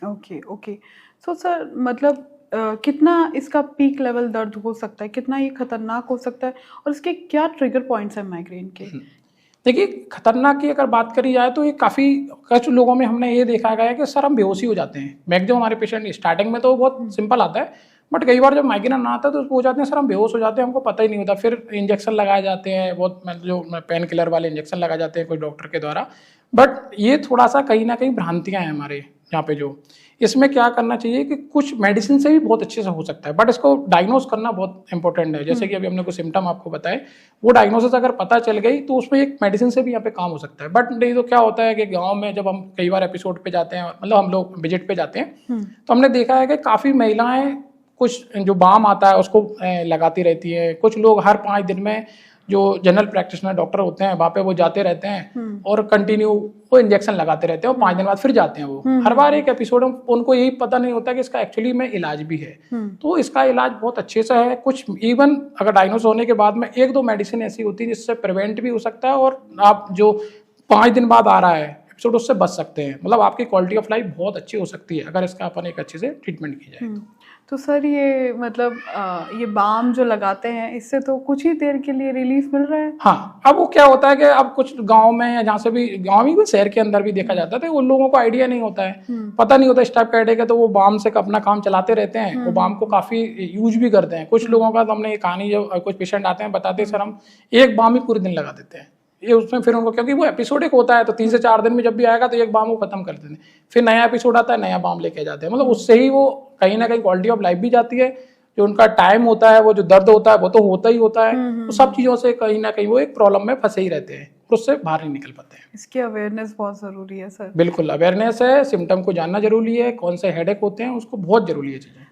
Okay, okay. So sir मतलब कितना इसका पीक लेवल दर्द हो सकता है? कितना ये खतरनाक हो सकता है? और इसके क्या ट्रिगर पॉइंट्स हैं माइग्रेन के? देखिए, खतरनाक की अगर बात करी जाए तो ये काफ़ी कुछ लोगों में हमने ये देखा गया है कि सर हम बेहोशी हो जाते हैं। मैक्सिमम हमारे पेशेंट स्टार्टिंग में तो बहुत सिंपल आता है, बट कई बार जब माइग्रेन आता है तो वो हो जाते हैं सर हम बेहोश हो जाते हैं, हमको पता ही नहीं होता। फिर इंजेक्शन लगाए जाते हैं, बहुत जो पेन किलर वाले इंजेक्शन लगाए जाते हैं कोई डॉक्टर के द्वारा। बट ये थोड़ा सा कहीं ना कहीं भ्रांतियाँ हैं हमारे यहाँ पे। जो इसमें क्या करना चाहिए कि कुछ मेडिसिन से भी बहुत अच्छे से हो सकता है, बट इसको डायग्नोज करना बहुत इंपॉर्टेंट है। जैसे कि अभी हमने कुछ सिम्टम आपको बताए, वो डायग्नोसिस अगर पता चल गई तो उसमें एक मेडिसिन से भी यहाँ पे काम हो सकता है। बट नहीं तो क्या होता है कि गांव में जब हम कई बार एपिसोड पे जाते हैं, मतलब हम लोग विजिट पे जाते हैं, तो हमने देखा है कि काफ़ी महिलाएं कुछ जो बाम आता है उसको लगाती रहती है। कुछ लोग हर 5 दिन में जो जनरल प्रैक्टिशनर डॉक्टर होते हैं वहाँ पे वो जाते रहते हैं और कंटिन्यू वो इंजेक्शन लगाते रहते हैं और 5 दिन बाद फिर जाते हैं। वो हर बार एक एपिसोड में उनको यही पता नहीं होता कि इसका एक्चुअली में इलाज भी है। तो इसका इलाज बहुत अच्छे से है। कुछ इवन अगर डायग्नोस होने के बाद में 1-2 मेडिसिन ऐसी होती है जिससे प्रिवेंट भी हो सकता है, और आप जो 5 दिन बाद आ रहा है एपिसोड उससे बच सकते हैं। मतलब आपकी क्वालिटी ऑफ लाइफ बहुत अच्छी हो सकती है अगर इसका अपन एक अच्छे से ट्रीटमेंट की जाए तो सर ये मतलब ये बाम जो लगाते हैं इससे तो कुछ ही देर के लिए रिलीफ मिल रहा है? हाँ, अब वो क्या होता है कि अब कुछ गांव में या जहाँ से भी, गांव में भी शहर के अंदर भी देखा जाता है, तो उन लोगों को आइडिया नहीं होता है, पता नहीं होता इस टाइप का आइडिया का, तो वो बाम से अपना काम चलाते रहते हैं। वो बाम को काफी यूज भी करते हैं। कुछ लोगों का तो हमने ये कहानी, जब कुछ पेशेंट आते हैं बताते हैं सर हम एक बाम ही पूरे दिन लगा देते हैं। ये उसमें फिर उनको, क्योंकि वो एपिसोडिक होता है तो 3 से 4 दिन में जब भी आएगा तो एक बाम वो खत्म कर देते हैं, फिर नया एपिसोड आता है नया बाम लेके जाते हैं। मतलब उससे ही वो कहीं ना कहीं क्वालिटी ऑफ लाइफ भी जाती है, जो उनका टाइम होता है, वो जो दर्द होता है वो तो होता ही होता है। तो सब चीजों से कहीं ना कहीं वो एक प्रॉब्लम में फंसे ही रहते हैं और उससे बाहर नहीं निकल पाते हैं। इसकी अवेयरनेस बहुत जरूरी है सर। बिल्कुल अवेयरनेस है, सिम्टम को जानना जरूरी है, कौन से हेडेक होते हैं उसको, बहुत जरूरी है चीजें।